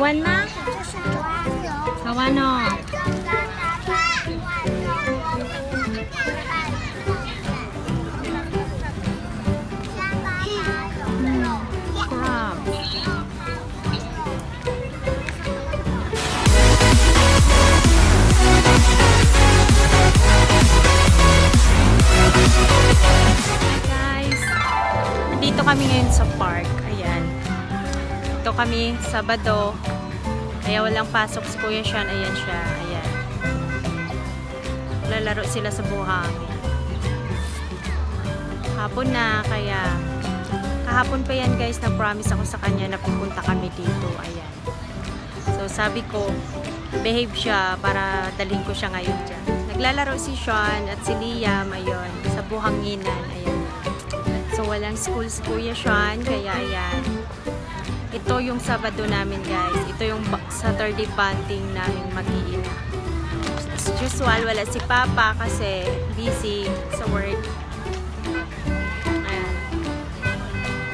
完吗？好玩哦。Guys, dito kami ngayon sa park. Ayan. Dito kami Sabado. Kaya walang pasok si Kuya Sean. Ayan siya. Ayan. Lalaro sila sa buhangin. Hapon na. Kaya kahapon pa yan guys. Nag-promise ako sa kanya na pupunta kami dito. Ayan. So sabi ko, behave siya para dalhin ko siya ngayon dyan. Naglalaro si Sean at si Liam. Ayun. Sa buhanginan. Ayan. So walang school si Kuya Sean. Kaya ayan. Ito yung Sabado namin guys. Ito yung Saturday bonding namin mag-iina. As usual, wala si Papa kasi busy sa work. Ayan.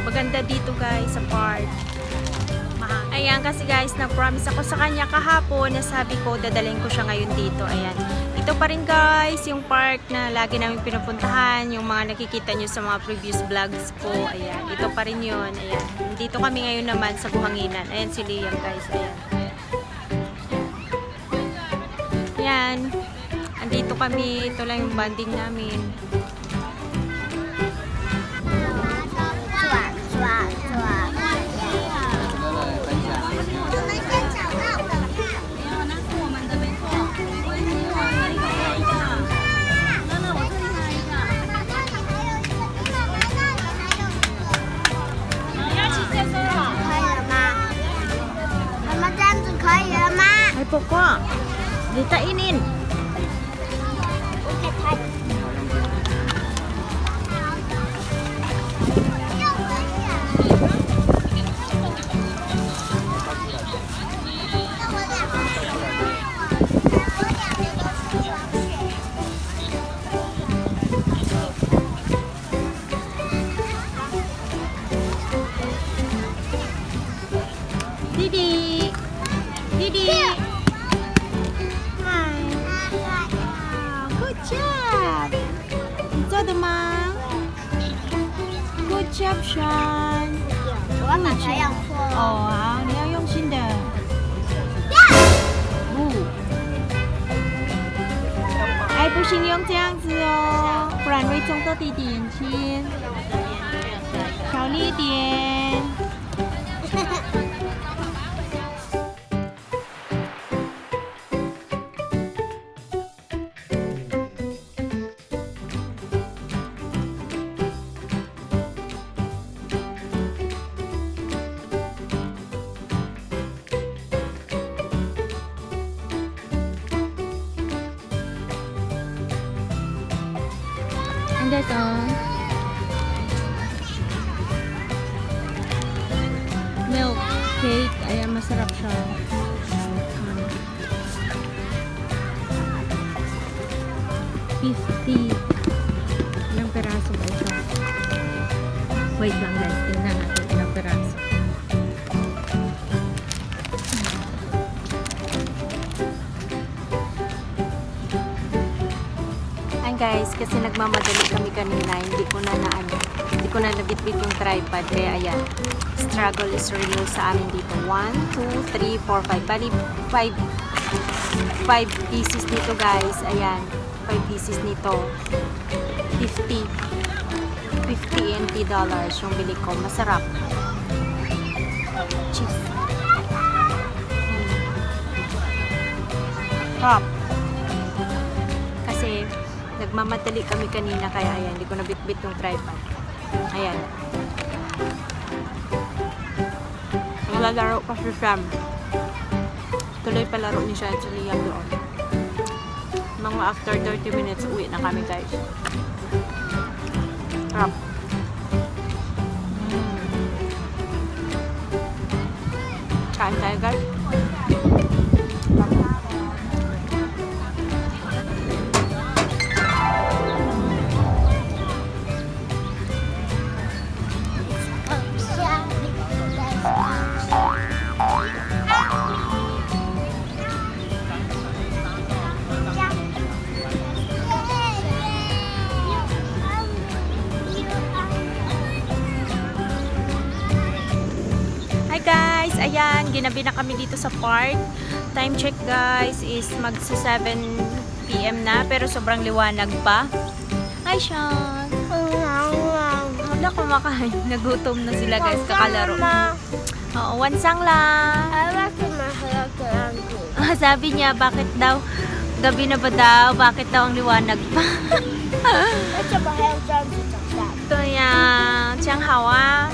Maganda dito guys sa park. Ayan kasi guys, nag-promise ako sa kanya kahapon na sabi ko dadalhin ko siya ngayon dito. Ayan. Ito pa rin guys, yung park na lagi namin pinupuntahan, yung mga nakikita nyo sa mga previous vlogs ko. Ayan, ito pa rin yun. Ayan. Dito kami ngayon naman sa buhanginan. Ayan si Liam guys. Ayan. Ayan. Andito kami. Ito lang yung bonding namin. Ay po ko. Ditainin. Didi. Didi. Hi. Good job. Good job, Good job, Sean. 我要把它养错了。哦，好，你要用心的。不。哎，不行，用这样子哦，不然会撞到弟弟眼睛。小力一点。Ang guys, milk cake. Ayan, masarap siya. $50. Ilang peraso ba ito? Wait lang guys, tingnan natin ilang peraso. Guys, kasi nagmamadali kami kanina, hindi ko na nabitbit yung tripod, kaya ayan, struggle is real sa amin dito. 1, 2, 3, 4, 5, bali 5 pieces nito guys, ayan, 5 pieces nito, $50 NT yung bili ko, masarap. Cheese. Top. Kasi nagmamadali kami kanina kaya ayan, hindi ko nabitbit yung tripod. Ayan. Naglalaro pa si Sam. Tuloy pa laro ni siya at si Liam doon. Mga after 30 minutes, uwi na kami guys. Sarap. Kain tayo guys. ayan, ginabi na kami dito sa park. Time check guys is magsa 7 PM na, pero sobrang liwanag pa. Hi Sean! Wala kumakain. Nagutom na sila guys, kakalaro. Oo, wansang lang. Sabi niya, bakit daw? Gabi na ba daw? Bakit daw ang liwanag pa? Ito yan. Siyang hawa.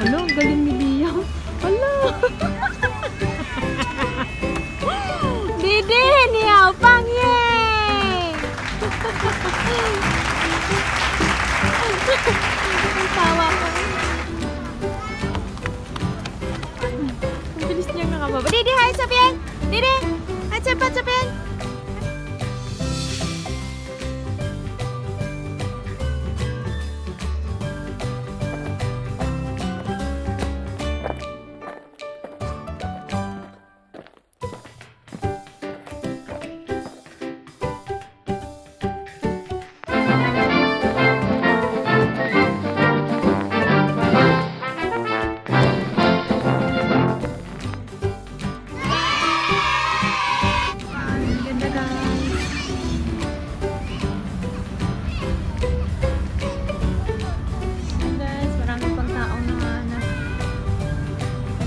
Hello, galing ni Lia. Hello. Didi, niyaw pang ye. Ang tawa ko. Ang bilis niya nakababa. Didi, hi sabihin. Didi, hi sabihin.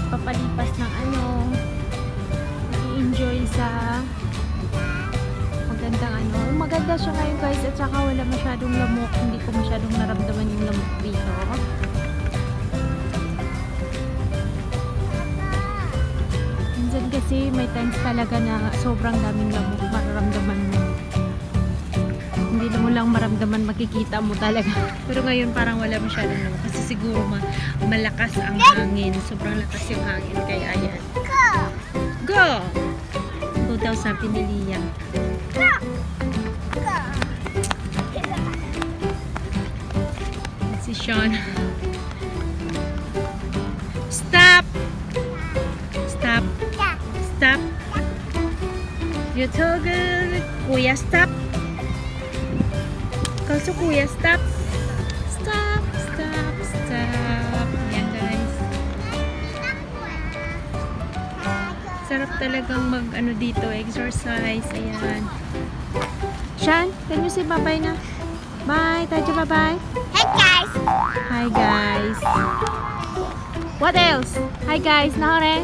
Papalipas ng i-enjoy sa magandang maganda siya ngayon guys, at saka wala masyadong lamok, hindi ko masyadong naramdaman yung lamok dito. Minsan kasi may times talaga na sobrang daming lamok, mararamdaman mo, hindi mo lang maramdaman, makikita mo talaga. Pero ngayon parang wala masyadong lamok kasi siguro malakas ang hangin, sobrang lakas yung hangin, kaya ayan. Go! Go daw sabi ni Lia. Si Sean. Stop! Stop! Stop! You told Kuya stop! Kauso Kuya stop! Stop! Stop! Stop! Ayan guys. Sarap talagang dito, exercise. Ayan. Sean, can you say bye-bye na? Bye! Tayo bye-bye! Hey guys! Hi guys! What else? Hi guys! Nahore!